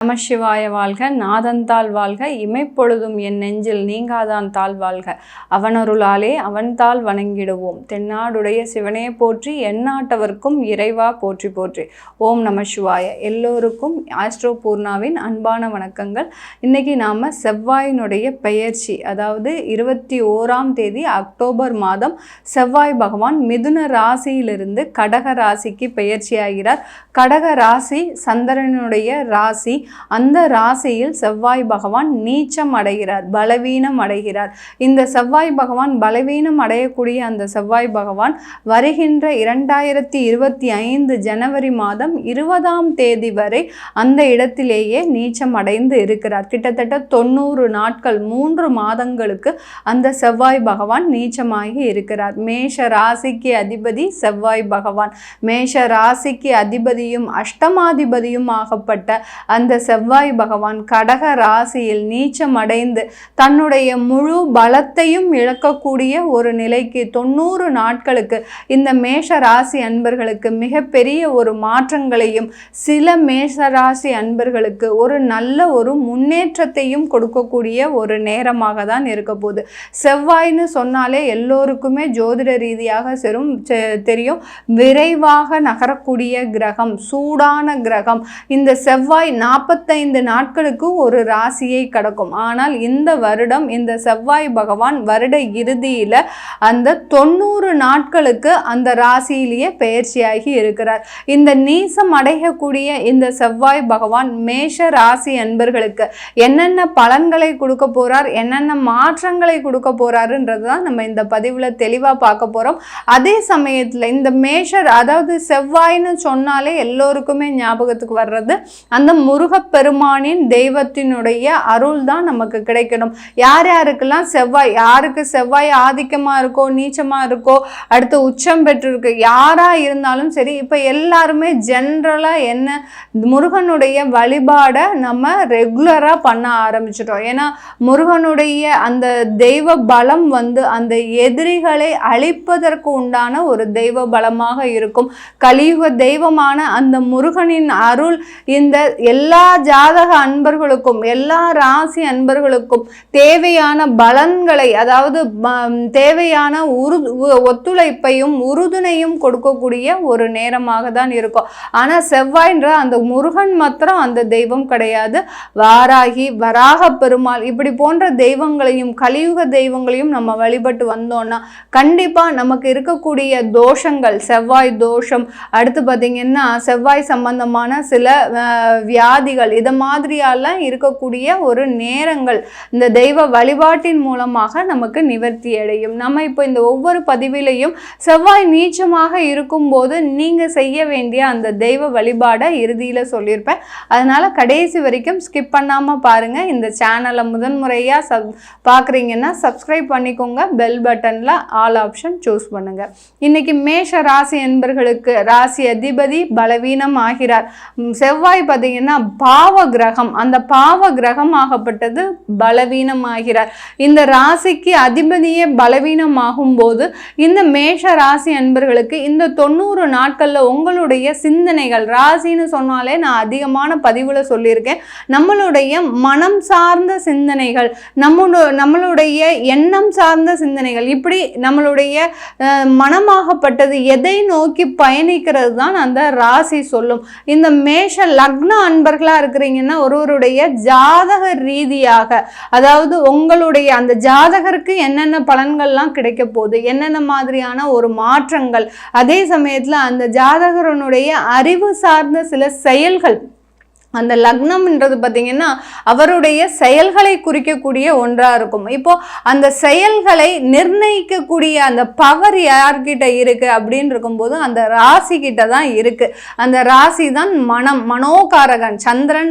நமசிவாய வாழ்க, நாதன்தாள் வாழ்க, இமைப்பொழுதும் என் நெஞ்சில் நீங்காதான் தாழ் வாழ்க. அவனருளாலே அவன்தாள் வணங்கிடுவோம். தென்னாடுடைய சிவனே போற்றி, எந்நாட்டவர்க்கும் இறைவா போற்றி போற்றி. ஓம் நமசிவாய. எல்லோருக்கும் ஆஸ்ட்ரோ பூர்ணாவின் அன்பான வணக்கங்கள். இன்னைக்கு நாம் செவ்வாயினுடைய பெயர்ச்சி, அதாவது 21ஆம் தேதி அக்டோபர் மாதம் செவ்வாய் பகவான் மிதுன ராசியிலிருந்து கடக ராசிக்கு பெயர்ச்சி ஆகிறார். கடக ராசி சந்திரனுடைய ராசி. அந்த ராசியில் செவ்வாய் பகவான் நீச்சம் அடைகிறார், பலவீனம் அடைகிறார். இந்த செவ்வாய் பகவான் பலவீனம் அடையக்கூடிய அந்த செவ்வாய் பகவான் வருகின்ற 2025 ஜனவரி மாதம் 20ஆம் தேதி வரை அந்த இடத்திலேயே நீச்சம் அடைந்து இருக்கிறார். கிட்டத்தட்ட 90 நாட்கள், 3 மாதங்களுக்கு அந்த செவ்வாய் பகவான் நீச்சமாகி இருக்கிறார். மேஷ ராசிக்கு அதிபதி செவ்வாய் பகவான். மேஷ ராசிக்கு அதிபதியும் அஷ்டமாதிபதியும் ஆகப்பட்ட அந்த செவ்வாய் பகவான் கடக ராசியில் நீச்சம் அடைந்து தன்னுடைய முழு பலத்தையும் இழக்கக்கூடிய ஒரு நிலைக்கு 90 நாட்களுக்கு இந்த மேஷ ராசி அன்பர்களுக்கு மிகப்பெரிய ஒரு மாற்றங்களையும், சில மேஷ ராசி அன்பர்களுக்கு ஒரு நல்ல ஒரு முன்னேற்றத்தையும் கொடுக்கக்கூடிய ஒரு நேரமாக தான் இருக்க போகுது. செவ்வாய்னு சொன்னாலே எல்லோருக்குமே ஜோதிட ரீதியாக தெரியும், விரைவாக நகரக்கூடிய கிரகம், சூடான கிரகம். இந்த செவ்வாய் 45 நாட்களுக்கு ஒரு ராசியை கடக்கும். ஆனால் இந்த வருடம் இந்த செவ்வாய் பகவான் வருட இறுதியில் அந்த 90 நாட்களுக்கு அந்த ராசியிலேயே பெயர்ச்சியாகி இருக்கிறார். இந்த நீசம் அடையக்கூடிய இந்த செவ்வாய் பகவான் மேஷ ராசி அன்பர்களுக்கு என்னென்ன பலன்களை கொடுக்க போறார், என்னென்ன மாற்றங்களை கொடுக்க போறாருன்றது தான் நம்ம இந்த பதிவில் தெளிவாக பார்க்க போறோம். அதே சமயத்தில் இந்த மேஷர், அதாவது செவ்வாய்னு சொன்னாலே எல்லோருக்குமே ஞாபகத்துக்கு வர்றது அந்த முருகப்பெருமானின் தெய்வத்தினுடைய அருள் தான் நமக்கு கிடைக்கணும். யார் யாருக்கெல்லாம் செவ்வாய், யாருக்கு செவ்வாய் ஆதிக்கமாக இருக்கோ, நீச்சமாக இருக்கோ, அடுத்து உச்சம் பெற்றிருக்கு, யாராக இருந்தாலும் சரி, இப்போ எல்லாருமே ஜென்ரலாக என்ன முருகனுடைய வழிபாடை நம்ம ரெகுலராக பண்ண ஆரம்பிச்சிட்டோம். ஏன்னா முருகனுடைய அந்த தெய்வ பலம் அந்த எதிரிகளை அழிப்பதற்கு உண்டான ஒரு தெய்வ பலமாக இருக்கும். கலியுக தெய்வமான அந்த முருகனின் அருள் இந்த எல்லா ஜாதக அன்பர்களுக்கும், எல்லா ராசி அன்பர்களுக்கும் தேவையான பலன்களை, அதாவது தேவையான ஒத்துழைப்பையும் உறுதுணையும் கொடுக்கக்கூடிய ஒரு நேரமாக தான் இருக்கும். ஆனால் செவ்வாய்ன்ற அந்த முருகன் மாத்திரம் அந்த தெய்வம் கிடையாது. வாராகி, வராக பெருமாள், இப்படி போன்ற தெய்வங்களையும் கலியுக தெய்வங்களையும் நம்ம வழிபட்டு வந்தோம்னா கண்டிப்பாக நமக்கு இருக்கக்கூடிய தோஷங்கள், செவ்வாய் தோஷம், அடுத்து பார்த்திங்கன்னா செவ்வாய் சம்பந்தமான சில வியாதிகள், இதை மாதிரியெல்லாம் இருக்கக்கூடிய ஒரு நேரங்கள் இந்த தெய்வ வழிபாட்டின் மூலமாக நமக்கு நிவர்த்தி அடையும். நம்ம இப்போ இந்த ஒவ்வொரு பதிவிலையும் செவ்வாய் நீச்சமாக இருக்கும்போது நீங்கள் செய்ய வேண்டிய அந்த தெய்வ வழிபாடை இறுதியில் சொல்லியிருப்பேன். அதனால் கடைசி வரைக்கும் ஸ்கிப் பண்ணாமல் பாருங்கள். இந்த சேனலை முதன்முறையாக பார்க்குறீங்கன்னா சப்ஸ்கிரைப் பண்ணிக்கோங்க. பெல் பட்டனில் ஆல் ஆப்ஷன் சூஸ் பண்ணுங்கள். இன்றைக்கி மேஷ ராசி என்பர்களுக்கு ராசி அதிபதி பலவீனம் ஆகிறார். செவ்வாய் பார்த்தீங்கன்னா பாவ கிரகம், அந்த பாவ கிரகம் ஆகப்பட்டது பலவீனம் ஆகிறார். இந்த ராசிக்கு அதிபதியே பலவீனம் ஆகும்போது இந்த மேஷ ராசி அன்பர்களுக்கு இந்த 90 நாட்களில் உங்களுடைய சிந்தனைகள், ராசின்னு சொன்னாலே நான் அதிகமான பதிவுல சொல்லியிருக்கேன், நம்மளுடைய மனம் சார்ந்த சிந்தனைகள், நம்மளுடைய எண்ணம் சார்ந்த சிந்தனைகள், இப்படி நம்மளுடைய மனமாகப்பட்டது எதை நோக்கி பயணிக்கிறது தான் அந்த ராசி சொல்லும். இந்த மேஷ லக்ன அன்பர்களாக இருக்கிறீங்கன்னா ஒருவருடைய ஜாதக ரீதியாக, அதாவது உங்களுடைய அந்த ஜாதகருக்கு என்னென்ன பலன்கள்லாம் கிடைக்க போகுது, என்னென்ன மாதிரியான ஒரு மாற்றங்கள், அதே சமயத்தில் அந்த ஜாதகரனுடைய அறிவு சார்ந்த சில செயல்கள், அந்த லக்னம்ன்றது பார்த்திங்கன்னா அவருடைய செயல்களை குறிக்கக்கூடிய ஒன்றாக இருக்கும். இப்போது அந்த செயல்களை நிர்ணயிக்கக்கூடிய அந்த பவர் யார்கிட்ட இருக்குது அப்படின்னு இருக்கும்போது அந்த ராசி கிட்ட தான் இருக்குது. அந்த ராசி தான் மனம், மனோகாரகன். சந்திரன்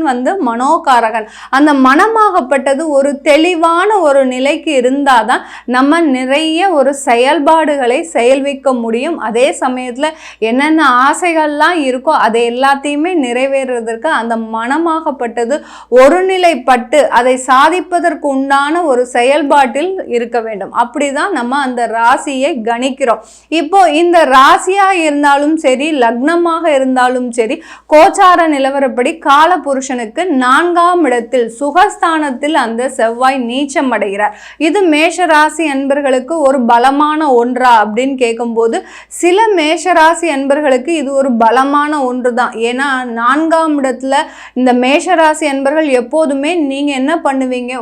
மனோகாரகன். அந்த மனமாகப்பட்டது ஒரு தெளிவான ஒரு நிலைக்கு இருந்தால் தான் நம்ம நிறைய ஒரு செயல்பாடுகளை செயல்விக்க முடியும். அதே சமயத்தில் என்னென்ன ஆசைகள்லாம் இருக்கோ அதை எல்லாத்தையுமே நிறைவேறுவதற்கு அந்த மனமாகப்பட்டது ஒருநிலைப்பட்டு அதை சாதிப்பதற்கு உண்டான ஒரு செயல்பாட்டில் இருக்க வேண்டும். அப்படிதான் நம்ம அந்த ராசியை கணிக்கிறோம். இப்போ இந்த ராசியா இருந்தாலும் சரி, லக்னமாக இருந்தாலும் சரி, கோச்சார நிலவரப்படி கால புருஷனுக்கு 4ஆம் இடத்தில் சுகஸ்தானத்தில் அந்த செவ்வாய் நீச்சம் அடைகிறார். இது மேஷராசி அன்பர்களுக்கு ஒரு பலமான ஒன்றா அப்படின்னு கேட்கும்போது சில மேஷராசி அன்பர்களுக்கு இது ஒரு பலமான ஒன்று தான். ஏன்னா 4ஆம் இடத்துல இந்த மேஷராசி அன்பர்கள் எப்போதுமே நீங்க என்ன பண்ணுவீங்க,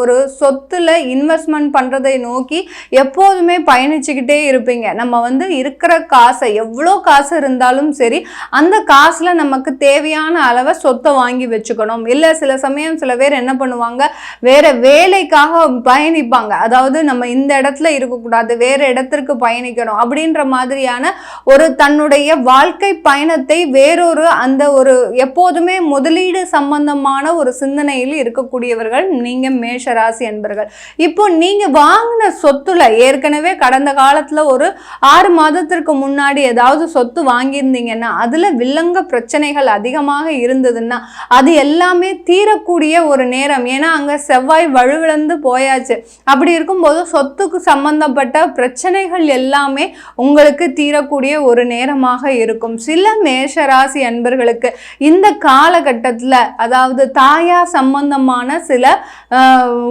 ஒரு சொத்துல இன்வெஸ்ட்மெண்ட் பண்றதை நோக்கி எப்போதுமே பயணிச்சுக்கிட்டே இருப்பீங்க. நம்ம இருக்கிற காசை, எவ்வளோ காசு இருந்தாலும் சரி, அந்த காசுல நமக்கு தேவையான அளவை சொத்தை வாங்கி வச்சுக்கணும். இல்லை சில சமயம் சில பேர் என்ன பண்ணுவாங்க, வேற வேலைக்காக பயணிப்பாங்க. அதாவது நம்ம இந்த இடத்துல இருக்கக்கூடாது, வேற இடத்திற்கு பயணிக்கணும் அப்படின்ற மாதிரியான ஒரு தன்னுடைய வாழ்க்கை பயணத்தை வேறொரு அந்த ஒரு எப்போதுமே முதலீடு சம்பந்தமான ஒரு சிந்தனையில் இருக்கக்கூடியவர்கள் நீங்க மேஷராசி என்பர்கள். இப்போ நீங்க வாங்கின சொத்துல ஏற்கனவே கடந்த காலத்துல ஒரு 6 மாதத்திற்கு முன்னாடி ஏதாவது சொத்து வாங்கியிருந்தீங்கன்னா அதுல வில்லங்க பிரச்சனைகள் அதிகமாக இருந்ததுன்னா அது எல்லாமே தீரக்கூடிய ஒரு நேரம். ஏன்னா அங்க செவ்வாய் வலுவிழந்து போயாச்சு. அப்படி இருக்கும்போது சொத்துக்கு சம்பந்தப்பட்ட பிரச்சனைகள் எல்லாமே உங்களுக்கு தீரக்கூடிய ஒரு நேரமாக இருக்கும். சில மேஷராசி அன்பர்களுக்கு இந்த காலகட்டத்துல அதாவது தாயா சம்பந்தமான சில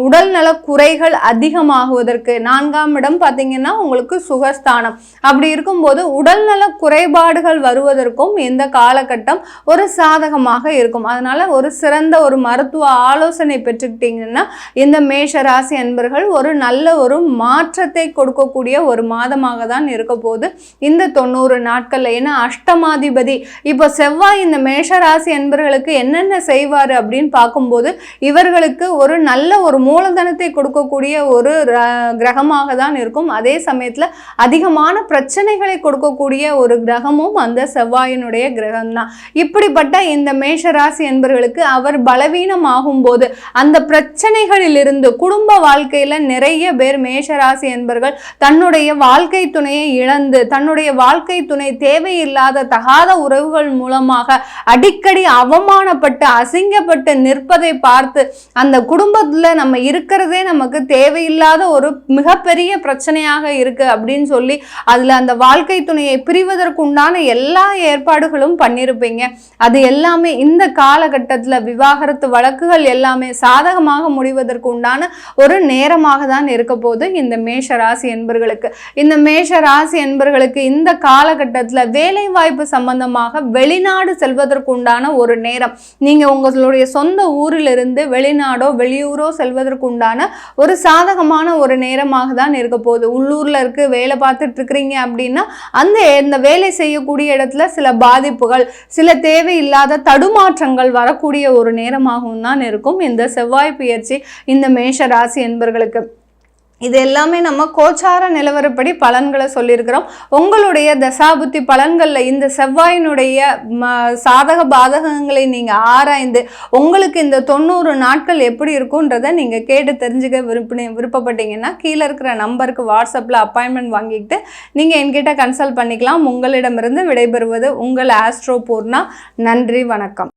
உடல்நல குறைகள் அதிகமாகுவதற்கு 4ஆம் இடம் பார்த்தீங்கன்னா உங்களுக்கு சுகஸ்தானம். அப்படி இருக்கும்போது உடல்நல குறைபாடுகள் வருவதற்கும் இந்த காலகட்டம் ஒரு சாதகமாக இருக்கும். அதனால ஒரு சிறந்த ஒரு மருத்துவ ஆலோசனை பெற்றுக்கிட்டீங்கன்னா இந்த மேஷராசி அன்பர்கள் ஒரு நல்ல ஒரு மாற்றத்தை கொடுக்கக்கூடிய ஒரு மாதமாக தான் இருக்க போகுது இந்த 90 நாட்கள்ல. ஏன்னா அஷ்டமாதிபதி இப்போ செவ்வாய் இந்த மேஷராசி அன்பர்களுக்கு என்னென்ன செய்வார் அப்படின்னு பார்க்கும்போது இவர்களுக்கு ஒரு நல்ல ஒரு மூலதனத்தை கொடுக்கக்கூடிய ஒரு கிரகமாக தான் இருக்கும். அதே சமயத்துல அதிகமான பிரச்சனைகளை கொடுக்கக்கூடிய ஒரு கிரகமும் அந்த செவ்வாயினுடைய கிரகம் தான். இப்படிப்பட்ட இந்த மேஷராசி என்பவர்களுக்கு அவர் பலவீனம் ஆகும்போது அந்த பிரச்சனைகளில் இருந்து குடும்ப வாழ்க்கையில நிறைய பேர் மேஷராசி என்பவர்கள் தன்னுடைய வாழ்க்கை துணையை இழந்து தன்னுடைய வாழ்க்கை துணை தேவையில்லாத தகாத உறவுகள் மூலமாக அடிக்கடி அவமானப்பட்டு அசிங்கப்பட்டு நிற்பதை பார்த்து அந்த குடும்பத்துல நம்ம இருக்கிறதே நமக்கு தேவையில்லாத ஒரு மிகப்பெரிய பிரச்சனையாக இருக்கு அப்படின்னு சொல்லி அதுல அந்த வாழ்க்கை துணையை பிரிவதற்கு உண்டான எல்லா ஏற்பாடுகளும் பண்ணியிருப்பீங்க. அது எல்லாமே இந்த காலகட்டத்துல விவாகரத்து வழக்குகள் எல்லாமே சாதகமாக முடிவதற்கு உண்டான ஒரு நேரமாக தான் இருக்க போது இந்த மேஷ ராசி என்பர்களுக்கு. இந்த மேஷ ராசி என்பர்களுக்கு இந்த காலகட்டத்துல வேலை வாய்ப்பு சம்பந்தமாக வெளிநாடு செல்வதற்கு உண்டான ஒரு நேரம். நீங்க உங்களுடைய சொந்த ஊரிலிருந்து வெளிநாடோ வெளியூரோ செல்வதற்கு உண்டான ஒரு சாதகமான ஒரு நேரமாக தான் இருக்க போகுது. உள்ளூர்ல இருக்கு வேலை பார்த்துட்டு இருக்கிறீங்க அப்படின்னா அந்த வேலை செய்யக்கூடிய இடத்துல சில பாதிப்புகள், சில தேவையில்லாத தடுமாற்றங்கள் வரக்கூடிய ஒரு நேரமாகவும் தான் இருக்கும் இந்த செவ்வாய் பெயர்ச்சி இந்த மேஷ ராசி என்பர்களுக்கு. இது எல்லாமே நம்ம கோச்சார நிலவரப்படி பலன்களை சொல்லியிருக்கிறோம். உங்களுடைய தசாபுத்தி பலன்களில் இந்த செவ்வாயினுடைய சாதக பாதகங்களை நீங்கள் ஆராய்ந்து உங்களுக்கு இந்த 90 நாட்கள் எப்படி இருக்குன்றதை நீங்கள் கேட்டு தெரிஞ்சுக்க விருப்பப்பட்டீங்கன்னா கீழே இருக்கிற நம்பருக்கு வாட்ஸ்அப்பில் அப்பாயின்மெண்ட் வாங்கிக்கிட்டு நீங்கள் என்கிட்ட கன்சல்ட் பண்ணிக்கலாம். உங்களிடமிருந்து விடைபெறுவது உங்கள் ஆஸ்ட்ரோ பூர்ணா. நன்றி, வணக்கம்.